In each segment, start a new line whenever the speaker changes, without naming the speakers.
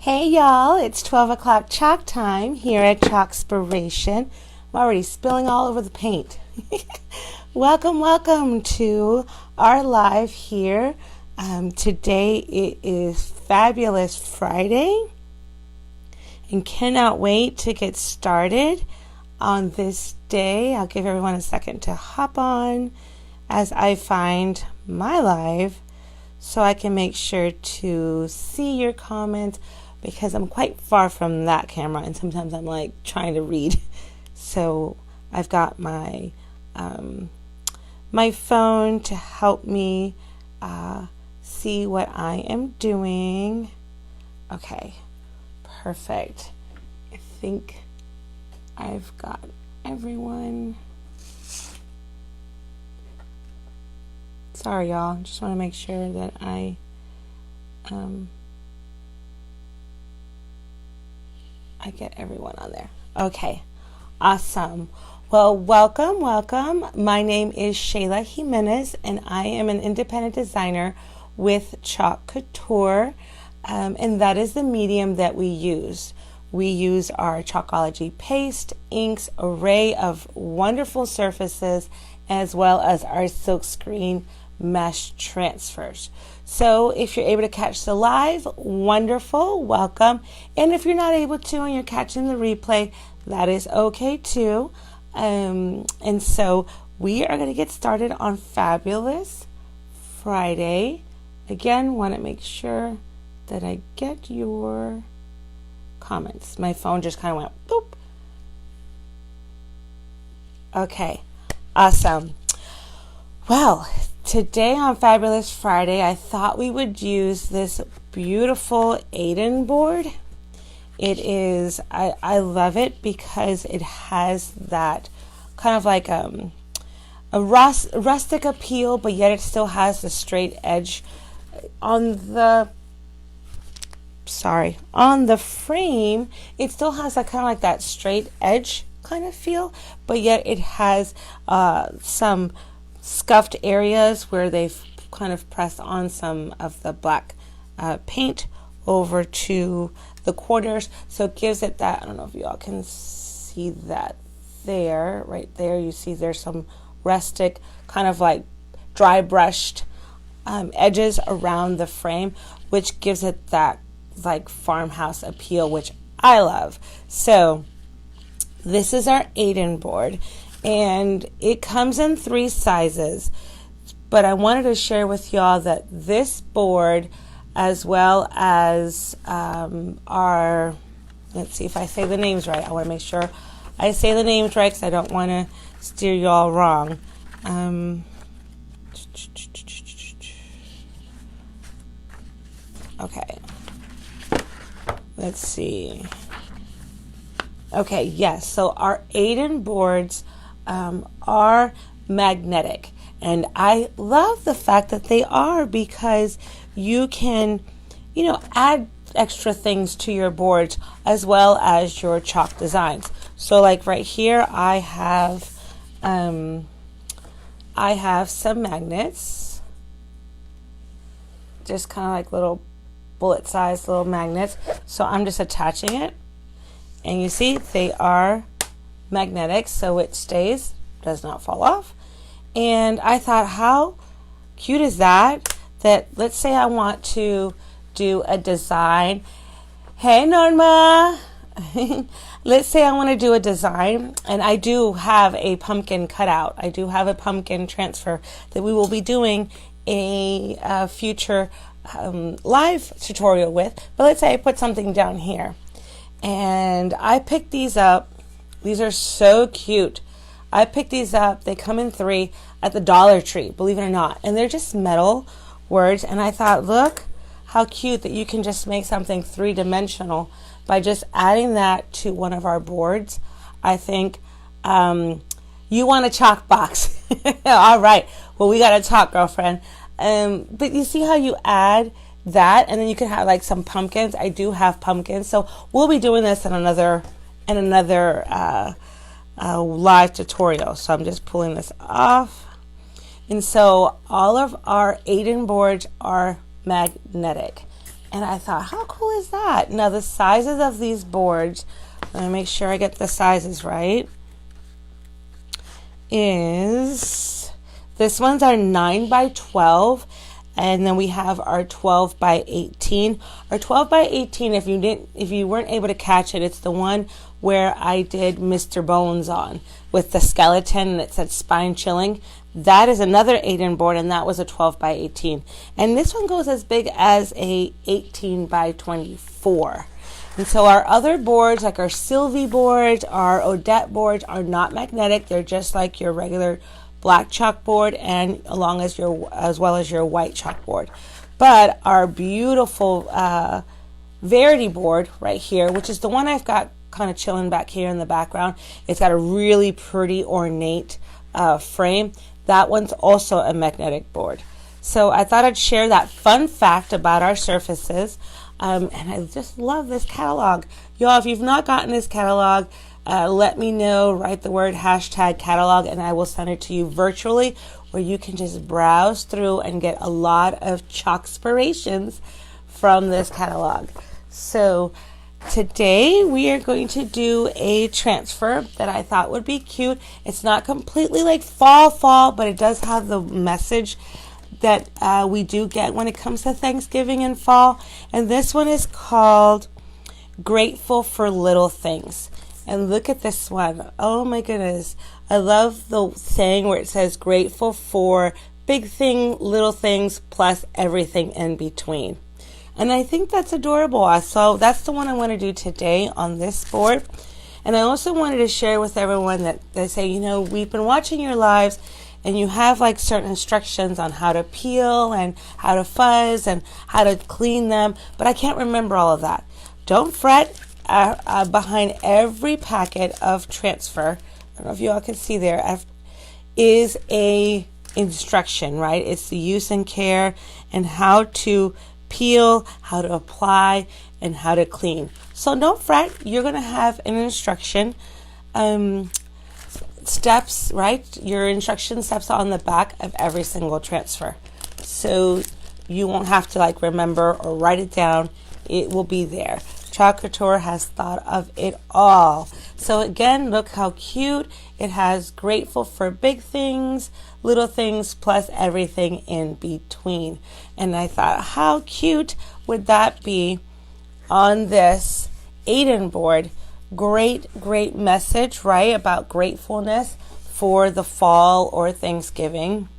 Hey y'all, it's 12 o'clock chalk time here at Chalkspiration. I'm already spilling all over the paint. Welcome to our live here. Today it is Fabulous Friday and cannot wait to get started on this day. I'll give everyone a second to hop on as I find my live so I can make sure to see your comments, because I'm quite far from that camera and sometimes I'm like trying to read. So I've got my my phone to help me see what I am doing. Okay, perfect. I think I've got everyone. Sorry y'all, just want to make sure that I get everyone on there. Okay, awesome. Well, welcome. My name is Shayla Jimenez, and I am an independent designer with Couture, and that is the medium that we use. We use our Chalkology paste, inks, array of wonderful surfaces, as well as our silkscreen mesh transfers. So if you're able to catch the live, wonderful, welcome. And if you're not able to and you're catching the replay, that is okay too. And so we are going to get started on Fabulous Friday. Again, want to make sure that I get your comments. My phone just kind of went boop. Okay, awesome. Well, today on Fabulous Friday, I thought we would use this beautiful Aiden board. It is, I love it because it has that kind of like a rustic appeal, but yet it still has the straight edge on the frame. It still has that kind of like that straight edge kind of feel, but yet it has some scuffed areas where they've kind of pressed on some of the black paint over to the corners, so it gives it that, I don't know if you all can see that there, right there, you see there's some rustic kind of like dry brushed edges around the frame, which gives it that like farmhouse appeal, which I love. So this is our Aiden board, and it comes in 3 sizes, but I wanted to share with y'all that this board, as well as our, let's see if I say the names right. I want to make sure I say the names right because I don't want to steer y'all wrong. Okay, let's see. Okay, yes, so our Aiden boards are magnetic, and I love the fact that they are, because you can, add extra things to your boards as well as your chalk designs. So like right here, I have some magnets, just kind of like little bullet sized little magnets. So I'm just attaching it, and you see they are magnetic, so it stays, does not fall off. And I thought, how cute is that let's say I want to do a design. Hey Norma. Let's say I want to do a design, and I do have a pumpkin cutout. I do have a pumpkin transfer that we will be doing a future live tutorial with. But let's say I put something down here, and I picked these up. These are so cute. I picked these up. They come in 3 at the Dollar Tree, believe it or not. And they're just metal words. And I thought, look how cute that you can just make something 3-dimensional by just adding that to one of our boards. I think you want a chalk box. All right. Well, we got to talk, girlfriend. But you see how you add that, and then you can have like some pumpkins. I do have pumpkins. So we'll be doing this in another live tutorial. So I'm just pulling this off. And so all of our Aiden boards are magnetic. And I thought, how cool is that? Now the sizes of these boards, let me make sure I get the sizes right, is this one's our 9 by 12, and then we have our 12 by 18. Our 12 by 18, if you weren't able to catch it, it's the one where I did Mr. Bones on with the skeleton and it said spine chilling. That is another 8-in board, and that was a 12 by 18. And this one goes as big as a 18 by 24. And so our other boards, like our Sylvie boards, our Odette boards, are not magnetic. They're just like your regular black chalkboard, and as well as your white chalkboard. But our beautiful Verity board right here, which is the one I've got kind of chilling back here in the background, it's got a really pretty ornate frame. That one's also a magnetic board. So I thought I'd share that fun fact about our surfaces. And I just love this catalog. Y'all, if you've not gotten this catalog, let me know. Write the word #catalog and I will send it to you virtually, where you can just browse through and get a lot of Chalkspirations from this catalog. So today we are going to do a transfer that I thought would be cute. It's not completely like fall, but it does have the message that we do get when it comes to Thanksgiving and fall. And this one is called Grateful for Little Things. And look at this one. Oh my goodness. I love the saying where it says grateful for big thing, little things, plus everything in between. And I think that's adorable. So that's the one I want to do today on this board. And I also wanted to share with everyone that they say, you know, we've been watching your lives and you have like certain instructions on how to peel and how to fuzz and how to clean them, but I can't remember all of that. Don't fret. Behind every packet of transfer, I don't know if you all can see there, is a instruction, right? It's the use and care and how to peel, how to apply, and how to clean. So don't fret, you're going to have an instruction steps, right? Your instruction steps on the back of every single transfer. So you won't have to like remember or write it down. It will be there. Couture has thought of it all. So again, look how cute. It has grateful for big things, little things, plus everything in between. And I thought, how cute would that be on this 8-in board? Great message, right? About gratefulness for the fall or Thanksgiving.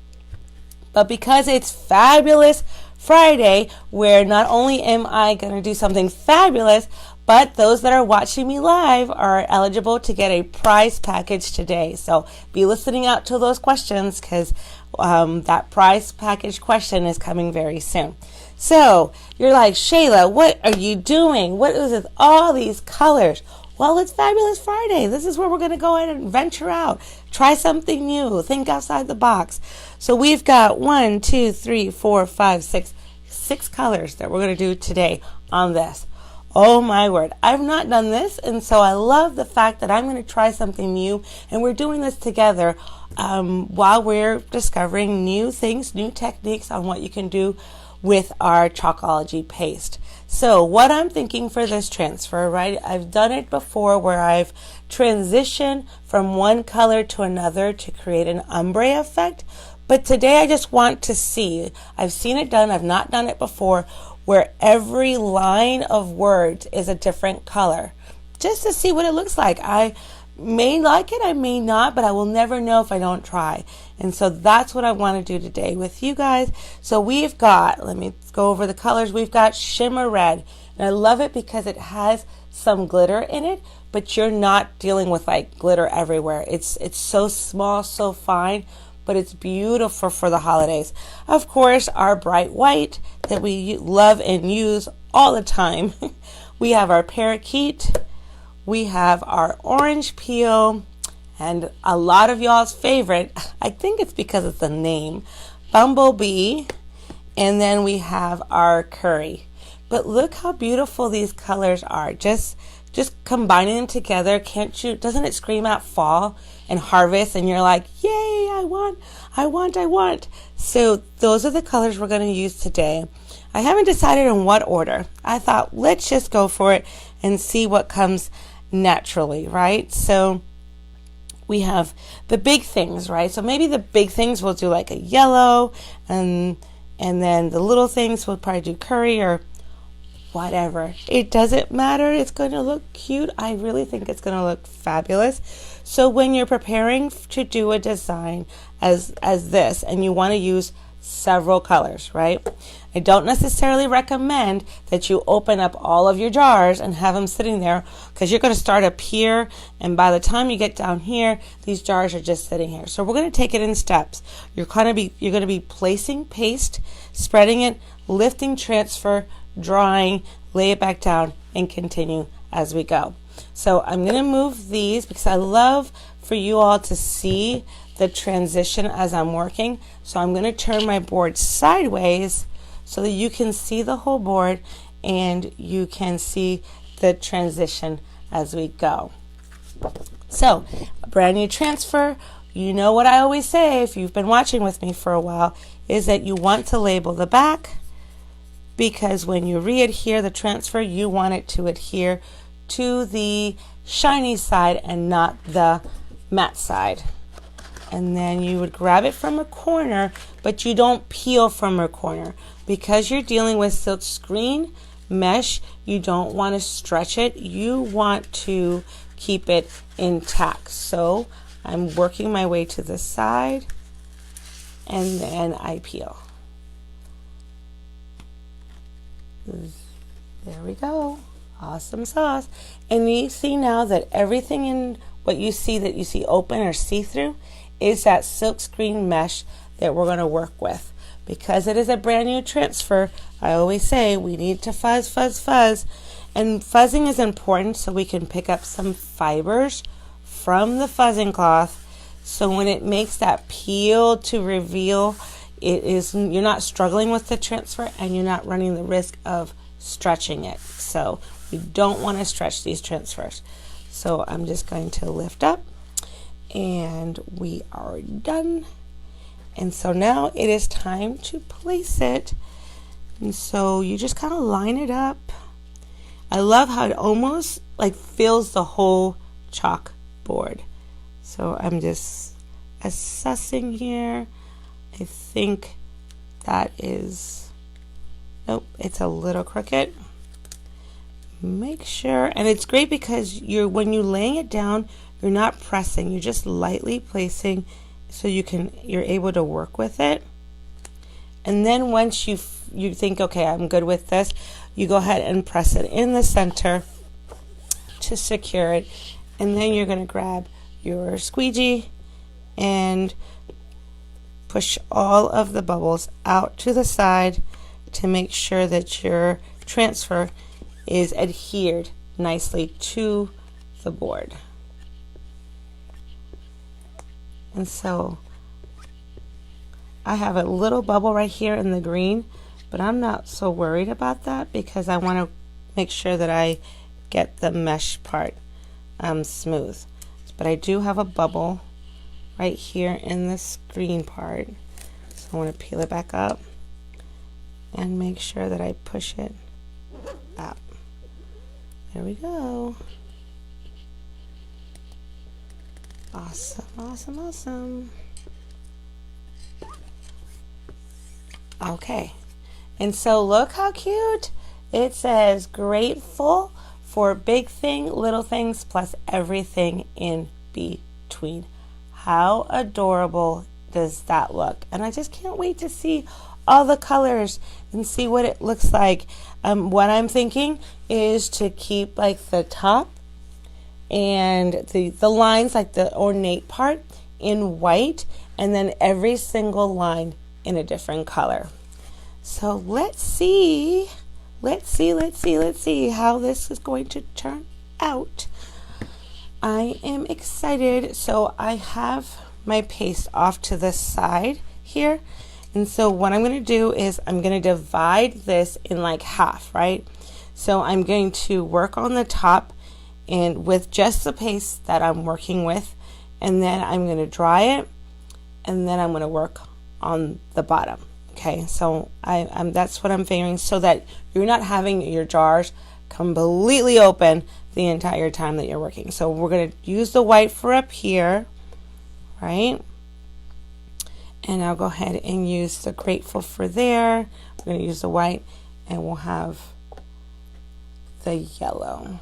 But because it's Fabulous Friday, where not only am I going to do something fabulous, but those that are watching me live are eligible to get a prize package today. So be listening out to those questions, because that prize package question is coming very soon. So you're like, Shayla, what are you doing? What is with all these colors? Well, it's Fabulous Friday. This is where we're going to go ahead and venture out. Try something new. Think outside the box. So we've got 1, 2, 3, 4, 5, 6 colors that we're going to do today on this. Oh my word. I've not done this, and so I love the fact that I'm going to try something new, and we're doing this together while we're discovering new things, new techniques on what you can do with our Chalkology paste. So what I'm thinking for this transfer, right, I've done it before where I've transitioned from one color to another to create an ombre effect. But today I just want to see, I've seen it done, I've not done it before, where every line of words is a different color, just to see what it looks like. I may like it, I may not, but I will never know if I don't try. And so that's what I want to do today with you guys. So we've got, let me go over the colors. We've got Shimmer Red, and I love it because it has some glitter in it, but you're not dealing with like glitter everywhere. It's so small, so fine, but it's beautiful for the holidays. Of course, our Bright White that we love and use all the time. We have our Parakeet. We have our Orange Peel, and a lot of y'all's favorite, I think it's because it's the name, Bumblebee, and then we have our Curry. But look how beautiful these colors are. Just combining them together, can't you? Doesn't it scream out fall and harvest, and you're like, yay, I want. So those are the colors we're going to use today. I haven't decided in what order. I thought let's just go for it and see what comes naturally, right? So we have the big things, right? So maybe the big things we'll do like a yellow, and then the little things we'll probably do curry or whatever. It doesn't matter. It's going to look cute. I really think it's going to look fabulous. So when you're preparing to do a design as this, and you want to use several colors, right? I don't necessarily recommend that you open up all of your jars and have them sitting there, because you're going to start up here, and by the time you get down here, these jars are just sitting here. So we're going to take it in steps. You're going to be placing paste, spreading it, lifting, transfer, drawing, lay it back down, and continue as we go. So I'm going to move these because I love for you all to see the transition as I'm working. So I'm going to turn my board sideways so that you can see the whole board and you can see the transition as we go. So a brand new transfer, you know what I always say if you've been watching with me for a while, is that you want to label the back, because when you re-adhere the transfer, you want it to adhere to the shiny side and not the matte side. And then you would grab it from a corner, but you don't peel from a corner. Because you're dealing with silk screen mesh, you don't want to stretch it. You want to keep it intact. So I'm working my way to the side, and then I peel. There we go. Awesome sauce. And you see now that everything in what you see open or see-through is that silk screen mesh that we're going to work with. Because it is a brand new transfer, I always say we need to fuzz, fuzz, fuzz. And fuzzing is important so we can pick up some fibers from the fuzzing cloth. So when it makes that peel to reveal, you're not struggling with the transfer and you're not running the risk of stretching it. So we don't want to stretch these transfers. So I'm just going to lift up, and we are done. And so now it is time to place it. And so you just kind of line it up. I love how it almost like fills the whole chalkboard. So I'm just assessing here. I think that is, nope, it's a little crooked. Make sure, and it's great because when you're laying it down, you're not pressing, you're just lightly placing, so you're able to work with it. And then once you think, okay, I'm good with this, you go ahead and press it in the center to secure it. And then you're going to grab your squeegee and push all of the bubbles out to the side to make sure that your transfer is adhered nicely to the board. And so I have a little bubble right here in the green, but I'm not so worried about that because I want to make sure that I get the mesh part smooth. But I do have a bubble right here in this green part. So I want to peel it back up and make sure that I push it up. There we go. Awesome, awesome, awesome. Okay, and so look how cute. It says grateful for big thing, little things, plus everything in between. How adorable does that look? And I just can't wait to see all the colors and see what it looks like. What I'm thinking is to keep like the top and the lines, like the ornate part, in white, and then every single line in a different color. So let's see how this is going to turn out. I am excited. So I have my paste off to the side here. And so what I'm going to do is I'm going to divide this in like half, right? So I'm going to work on the top and with just the paste that I'm working with, and then I'm going to dry it, and then I'm going to work on the bottom. Okay, so that's what I'm figuring, so that you're not having your jars completely open the entire time that you're working. So we're going to use the white for up here, right? And I'll go ahead and use the grateful for there. We're going to use the white, and we'll have the yellow.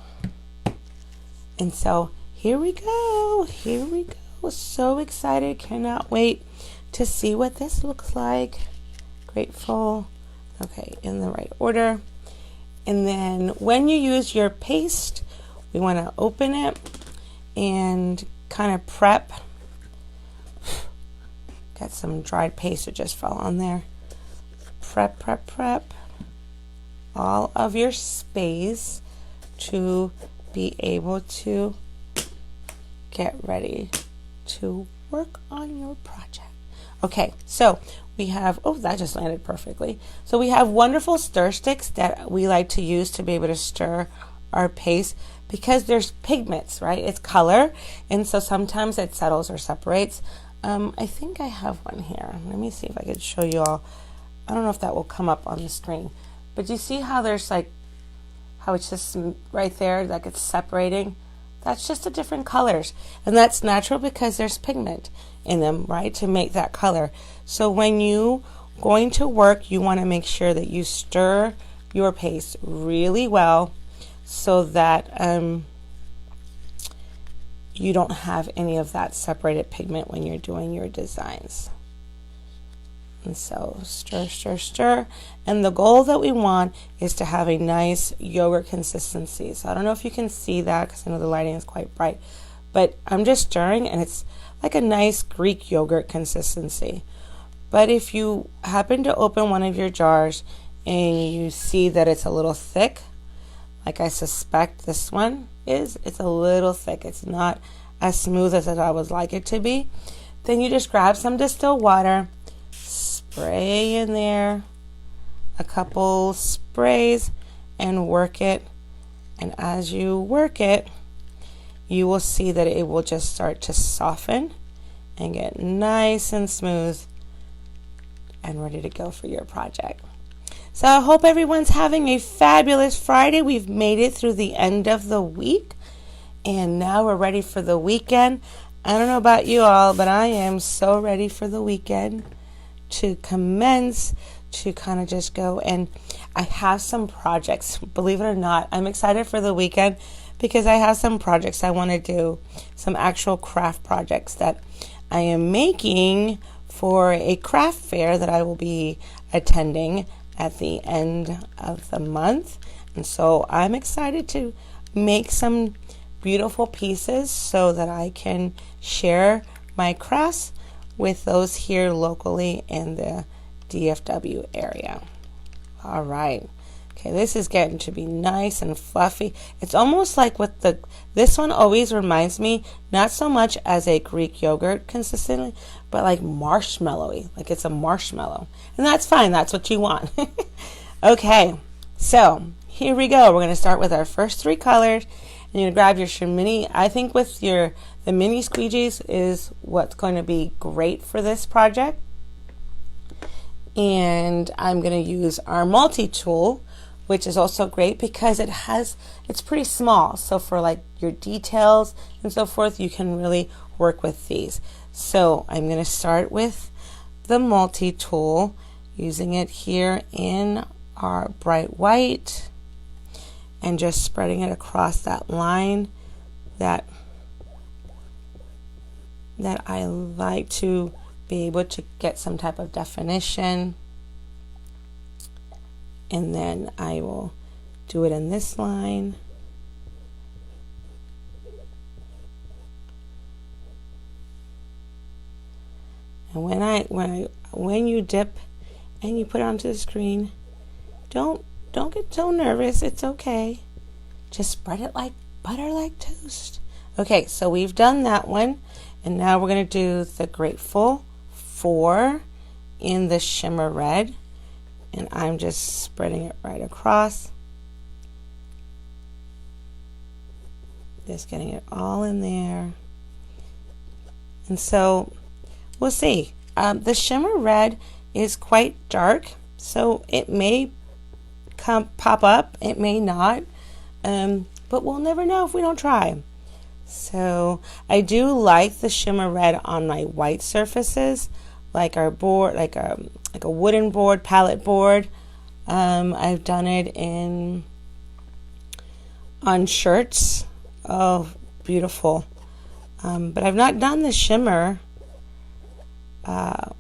And so here we go. Here we go. So excited. Cannot wait to see what this looks like. Grateful. Okay, in the right order. And then when you use your paste, we want to open it and kind of prep. Got some dried paste that just fell on there. Prep all of your space to be able to get ready to work on your project. Okay, so we have, oh, that just landed perfectly. So we have wonderful stir sticks that we like to use to be able to stir our paste, because there's pigments, right? It's color, and so sometimes it settles or separates. I think I have one here. Let me see if I could show you all. I don't know if that will come up on the screen, but you see how there's like, how it's just right there, like it's separating? That's just the different colors, and that's natural because there's pigment in them, right, to make that color. So when you going to work, you want to make sure that you stir your paste really well, so that you don't have any of that separated pigment when you're doing your designs. And so stir. And the goal that we want is to have a nice yogurt consistency. So I don't know if you can see that because I know the lighting is quite bright, but I'm just stirring, and it's like a nice Greek yogurt consistency. But if you happen to open one of your jars and you see that it's a little thick, like I suspect this one is, it's a little thick, it's not as smooth as I would like it to be, then you just grab some distilled water, spray in there, a couple sprays, and work it. And as you work it, you will see that it will just start to soften and get nice and smooth and ready to go for your project. So I hope everyone's having a fabulous Friday. We've made it through the end of the week, and now we're ready for the weekend. I don't know about you all, but I am so ready for the weekend to commence, to kind of just go. And I have some projects, believe it or not. I'm excited for the weekend because I have some projects I want to do, some actual craft projects that I am making for a craft fair that I will be attending at the end of the month. And so I'm excited to make some beautiful pieces so that I can share my crafts with those here locally in the DFW area. All right. Okay, this is getting to be nice and fluffy. It's almost like with this one always reminds me, not so much as a Greek yogurt consistently, but like marshmallowy, like it's a marshmallow. And that's fine, that's what you want. Okay, so here we go. We're going to start with our first three colors. And you're going to grab your mini, I think with the mini squeegees is what's going to be great for this project. And I'm going to use our multi-tool, which is also great because it's pretty small. So for like your details and so forth, you can really work with these. So I'm going to start with the multi-tool, using it here in our bright white, and just spreading it across that line that I like to be able to get some type of definition. And then I will do it in this line. And when you dip and you put it onto the screen, don't get so nervous. It's okay. Just spread it like butter, like toast. Okay, so we've done that one, and now we're going to do the Grateful 4 in the shimmer red. And I'm just spreading it right across. Just getting it all in there. And so we'll see. The shimmer red is quite dark, so it may pop up, it may not, but we'll never know if we don't try. So I do like the shimmer red on my white surfaces, like our board, like a wooden board, palette board. I've done it on shirts. Oh, beautiful. But I've not done the shimmer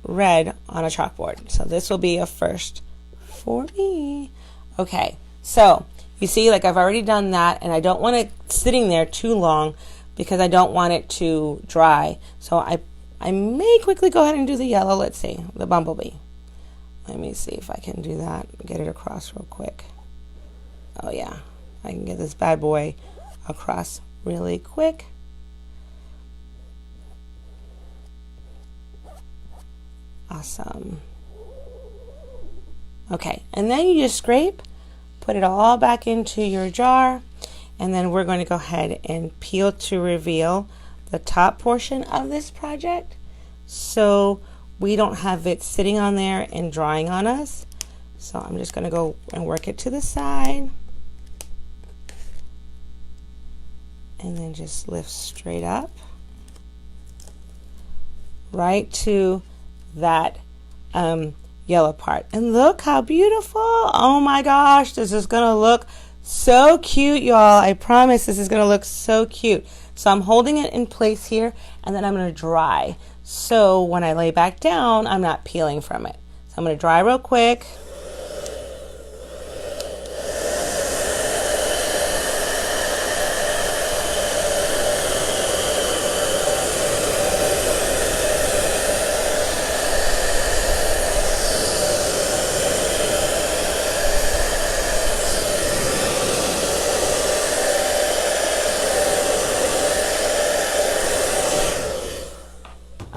red on a chalkboard, so this will be a first for me. Okay, so you see, like, I've already done that, and I don't want it sitting there too long because I don't want it to dry. So I may quickly go ahead and do the yellow. Let's see, the bumblebee. Let me see if I can do that, get it across real quick. Oh yeah, I can get this bad boy across really quick. Awesome. Okay, and then you just scrape, put it all back into your jar, and then we're going to go ahead and peel to reveal the top portion of this project, so we don't have it sitting on there and drying on us. So I'm just going to go and work it to the side, and then just lift straight up right to that yellow part. And look how beautiful. Oh my gosh, this is gonna look so cute, y'all. I promise this is gonna look so cute. So I'm holding it in place here, and then I'm gonna dry, so when I lay back down I'm not peeling from it. So I'm gonna dry real quick.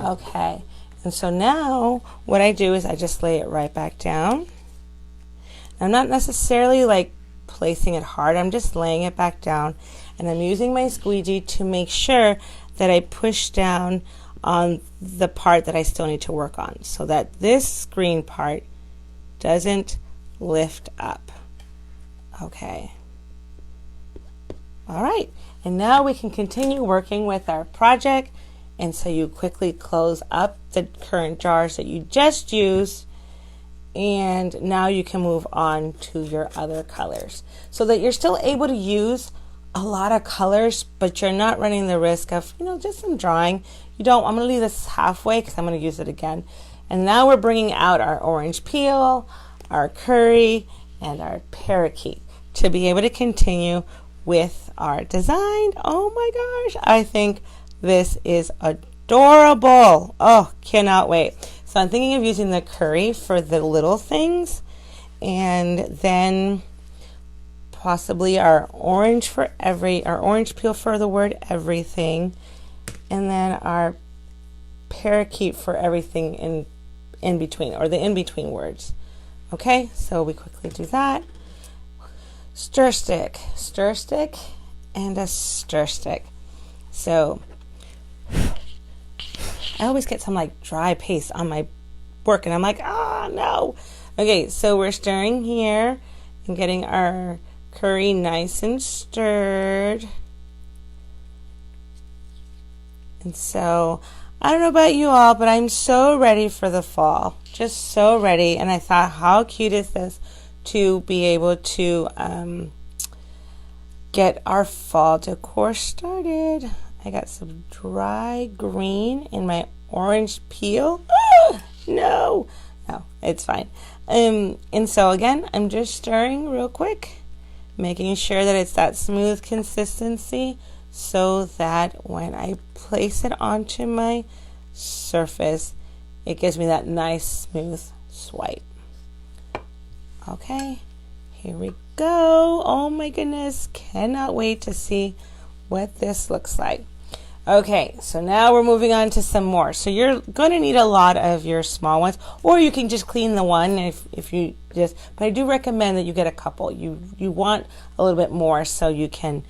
Okay, and so now what I do is I just lay it right back down. I'm not necessarily like placing it hard, I'm just laying it back down, and I'm using my squeegee to make sure that I push down on the part that I still need to work on, so that this green part doesn't lift up. Okay. All right, and now we can continue working with our project. And so you quickly close up the current jars that you just used, and now you can move on to your other colors, so that you're still able to use a lot of colors, but you're not running the risk of, just some drying. I'm going to leave this halfway because I'm going to use it again. And now we're bringing out our orange peel, our curry, and our parakeet to be able to continue with our design. Oh my gosh, I think this is adorable. Oh, cannot wait. So I'm thinking of using the curry for the little things, and then possibly our orange peel for the word everything, and then our parakeet for everything in between, or the in between words. Okay, so we quickly do that. Stir stick, and a stir stick. So I always get some like dry paste on my work, and I'm like, no. Okay, so we're stirring here and getting our curry nice and stirred. And so I don't know about you all, but I'm so ready for the fall, just so ready. And I thought, how cute is this to be able to get our fall decor started. I got some dry green in my orange peel. No, it's fine. And so again, I'm just stirring real quick, making sure that it's that smooth consistency, so that when I place it onto my surface, it gives me that nice smooth swipe. Okay, here we go. Oh my goodness, cannot wait to see what this looks like. Okay, so now we're moving on to some more. So you're going to need a lot of your small ones, or you can just clean the one if you just, but I do recommend that you get a couple. You want a little bit more so you can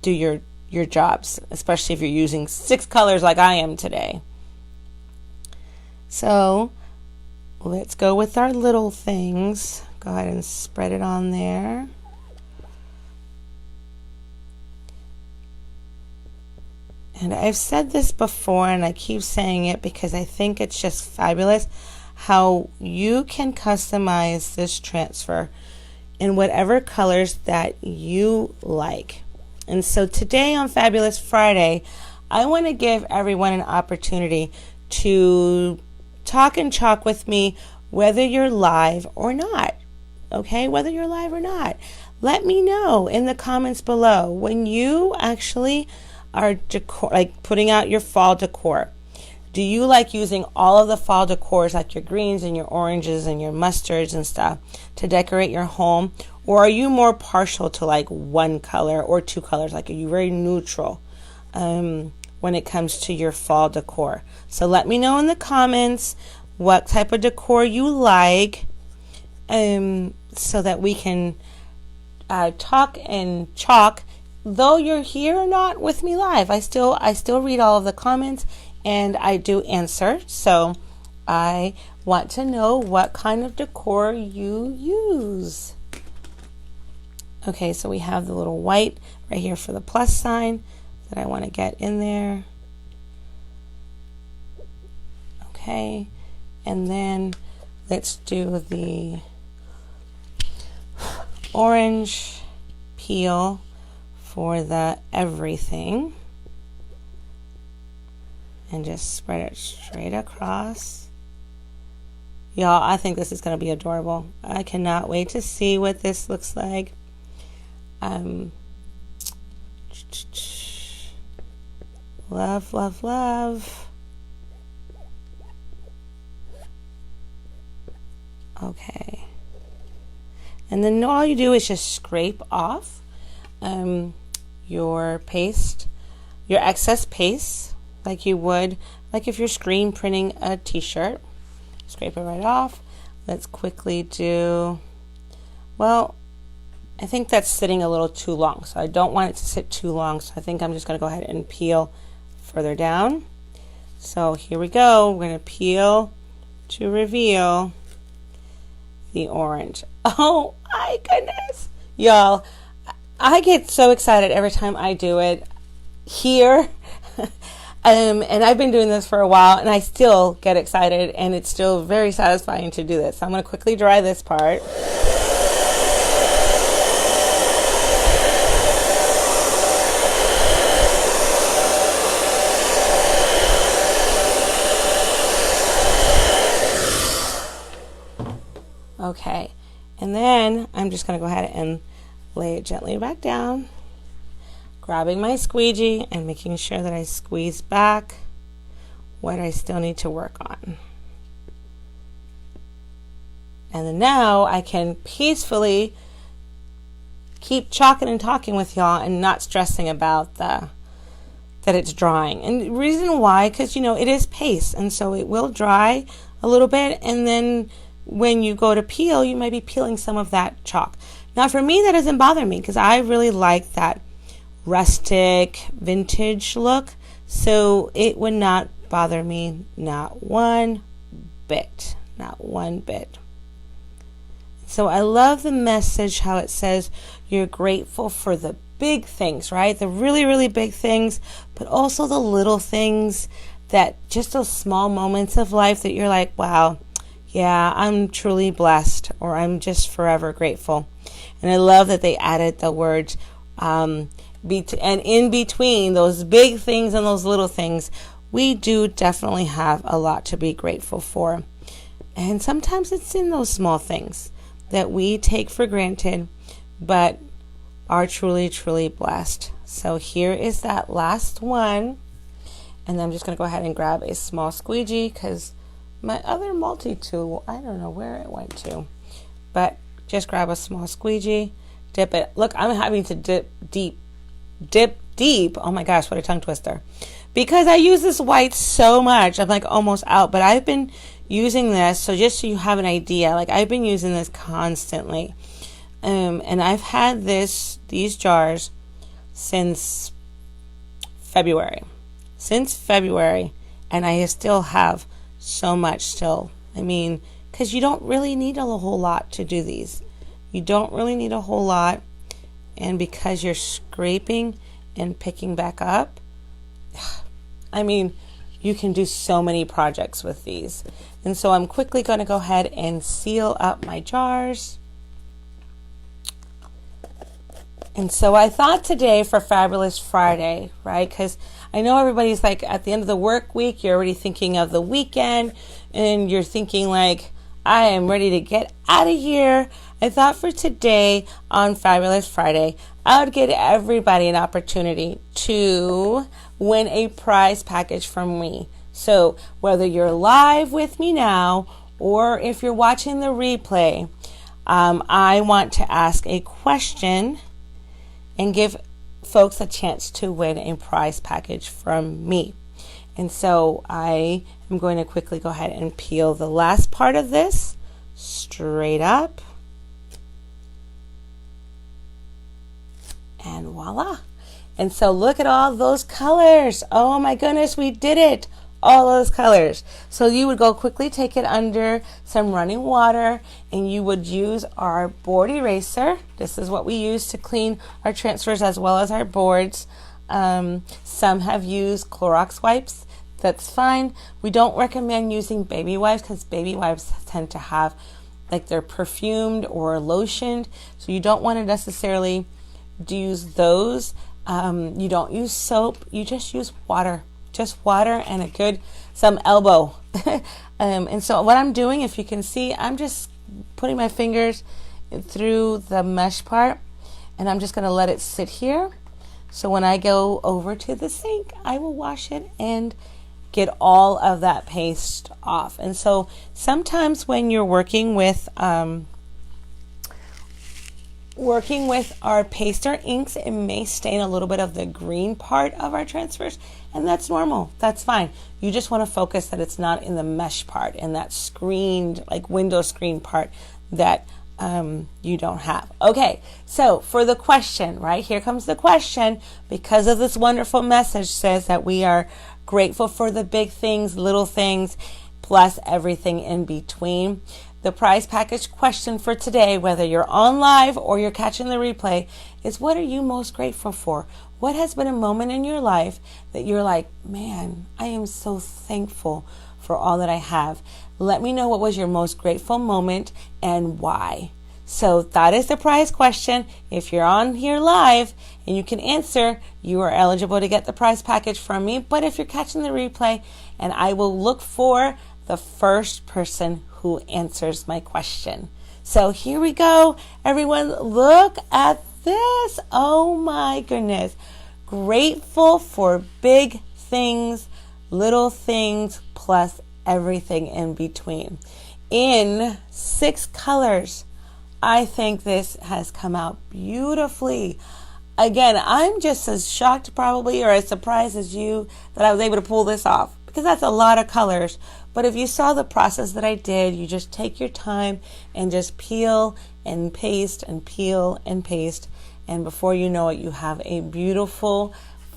do your jobs, especially if you're using 6 colors like I am today. So let's go with our little things. Go ahead and spread it on there. And I've said this before, and I keep saying it because I think it's just fabulous how you can customize this transfer in whatever colors that you like. And so today on Fabulous Friday, I want to give everyone an opportunity to talk and chalk with me whether you're live or not. Okay, whether you're live or not. Let me know in the comments below when you actually are putting out your fall decor. Do you like using all of the fall decors, like your greens and your oranges and your mustards and stuff, to decorate your home? Or are you more partial to like one color or two colors? Like, are you very neutral when it comes to your fall decor? So let me know in the comments what type of decor you like, so that we can talk and chalk. Though you're here or not with me live, I still read all of the comments and I do answer. So I want to know what kind of decor you use. Okay, so we have the little white right here for the plus sign that I want to get in there. Okay, and then let's do the orange peel for the everything, and just spread it straight across. Y'all, I think this is going to be adorable. I cannot wait to see what this looks like. Love, love, love. Okay. And then all you do is just scrape off your paste, your excess paste, like you would, like if you're screen printing a t-shirt. Scrape it right off. Let's quickly do, well, I think that's sitting a little too long, so I don't want it to sit too long, so I think I'm just going to go ahead and peel further down. So here we go. We're going to peel to reveal the orange. Oh my goodness, y'all, I get so excited every time I do it here. And I've been doing this for a while and I still get excited, and it's still very satisfying to do this. So I'm going to quickly dry this part. Okay, and then I'm just going to go ahead and lay it gently back down, grabbing my squeegee and making sure that I squeeze back what I still need to work on. And then now I can peacefully keep chalking and talking with y'all and not stressing about that it's drying. And the reason why, because you know it is paste, and so it will dry a little bit, and then when you go to peel, you might be peeling some of that chalk. Now for me, that doesn't bother me because I really like that rustic vintage look, so it would not bother me, not one bit, not one bit. So I love the message, how it says you're grateful for the big things, right? The really, really big things, but also the little things, that just those small moments of life that you're like, wow, yeah, I'm truly blessed, or I'm just forever grateful. And I love that they added the words, and in between those big things and those little things, we do definitely have a lot to be grateful for. And sometimes it's in those small things that we take for granted, but are truly, truly blessed. So here is that last one. And I'm just going to go ahead and grab a small squeegee because my other multi-tool, I don't know where it went to, but just grab a small squeegee, dip it. Look, I'm having to dip deep. Oh my gosh, what a tongue twister. Because I use this white so much, I'm like almost out, but I've been using this, so just so you have an idea, like I've been using this constantly. And I've had these jars since February. And I still have so much still. I mean, because you don't really need a whole lot to do these. You don't really need a whole lot. And because you're scraping and picking back up, I mean, you can do so many projects with these. And so I'm quickly going to go ahead and seal up my jars. And so I thought today for Fabulous Friday, right? Because I know everybody's like at the end of the work week, you're already thinking of the weekend and you're thinking like, I am ready to get out of here. I thought for today on Fabulous Friday, I would give everybody an opportunity to win a prize package from me. So whether you're live with me now or if you're watching the replay, I want to ask a question and give folks a chance to win a prize package from me. And so I am going to quickly go ahead and peel the last part of this straight up. And voila. And so look at all those colors. Oh my goodness, we did it. All those colors. So you would go quickly take it under some running water and you would use our board eraser. This is what we use to clean our transfers as well as our boards. Some have used Clorox wipes. That's fine. We don't recommend using baby wipes because baby wipes tend to have like they're perfumed or lotioned. So you don't want to necessarily use those. You don't use soap. You just use water. Just water and some elbow. And so what I'm doing, if you can see, I'm just putting my fingers through the mesh part and I'm just going to let it sit here. So when I go over to the sink, I will wash it and get all of that paste off. And so sometimes when you're working with our paste or inks, it may stain a little bit of the green part of our transfers, and that's normal. That's fine. You just want to focus that it's not in the mesh part and that screened, like window screen part that you don't have. Okay, so for the question, right, here comes the question. Because of this wonderful message says that we are grateful for the big things, little things, plus everything in between. The prize package question for today, whether you're on live or you're catching the replay, is what are you most grateful for? What has been a moment in your life that you're like, man, I am so thankful for all that I have. Let me know what was your most grateful moment and why. So that is the prize question. If you're on here live and you can answer, you are eligible to get the prize package from me. But if you're catching the replay, and I will look for the first person who answers my question. So here we go. Everyone, look at this. Oh my goodness. Grateful for big things, little things, plus everything in between. In 6 colors. I think this has come out beautifully. Again, I'm just as shocked probably or as surprised as you that I was able to pull this off, because that's a lot of colors. But if you saw the process that I did, you just take your time and just peel and paste and peel and paste. And before you know it, you have a beautiful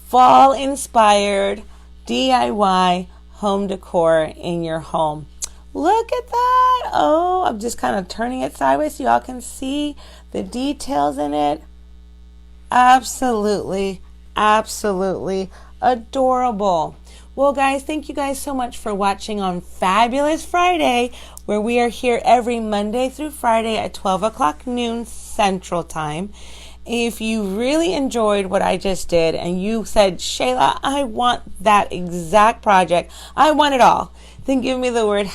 fall-inspired DIY home decor in your home. Look at that. Oh, I'm just kind of turning it sideways so y'all can see the details in it. Absolutely, absolutely adorable. Well, guys, thank you guys so much for watching on Fabulous Friday, where we are here every Monday through Friday at 12 o'clock noon Central Time. If you really enjoyed what I just did and you said, Shayla, I want that exact project, I want it all, then give me the word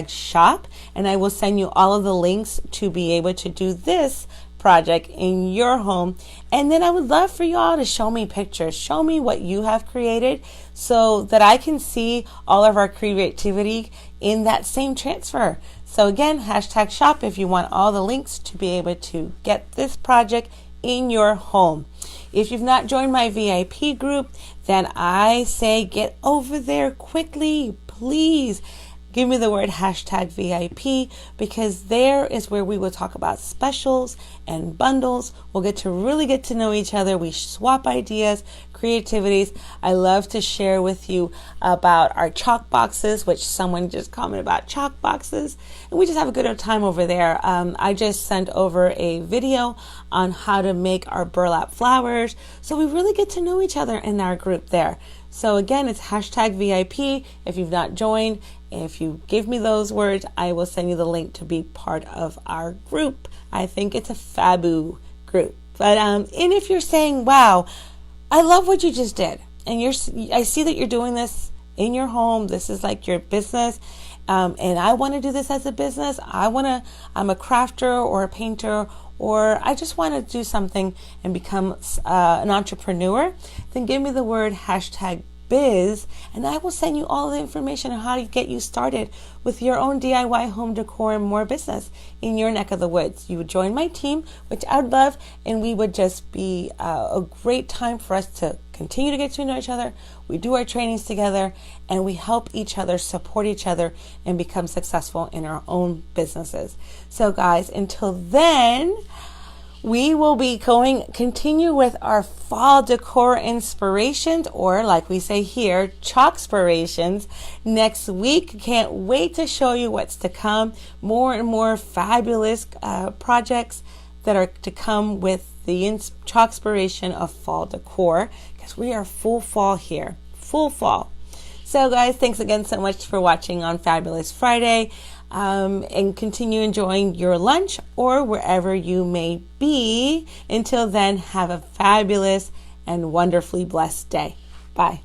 #shop and I will send you all of the links to be able to do this project in your home. And then I would love for you all to show me pictures. Show me what you have created so that I can see all of our creativity in that same transfer. So again, #shop if you want all the links to be able to get this project in your home. If you've not joined my VIP group, then I say get over there quickly, please. give me the word hashtag VIP, because there is where we will talk about specials and bundles. We'll really get to know each other. We swap ideas, creativities. I love to share with you about our chalk boxes, which someone just commented about chalk boxes, and we just have a good time over there. I just sent over a video on how to make our burlap flowers, so we really get to know each other in our group there. So again, it's hashtag VIP. If you've not joined, if you give me those words, I will send you the link to be part of our group. I think it's a fabu group. But and if you're saying, wow, I love what you just did, and I see that you're doing this in your home. This is like your business, and I want to do this as a business. I'm a crafter or a painter, or I just want to do something and become an entrepreneur. Then give me the word hashtag biz, and I will send you all the information on how to get you started with your own DIY home decor and more business in your neck of the woods. You would join my team, which I'd love, and we would just be a great time for us to continue to get to know each other. We do our trainings together, and we help each other, support each other, and become successful in our own businesses. So guys, until then, we will be continue with our fall decor inspirations, or like we say here, Chalkspirations, next week. Can't wait to show you what's to come. More and more fabulous projects that are to come with the Chalkspiration of fall decor, because we are full fall here, full fall. So guys, thanks again so much for watching on Fabulous Friday. And continue enjoying your lunch or wherever you may be. Until then, have a fabulous and wonderfully blessed day. Bye.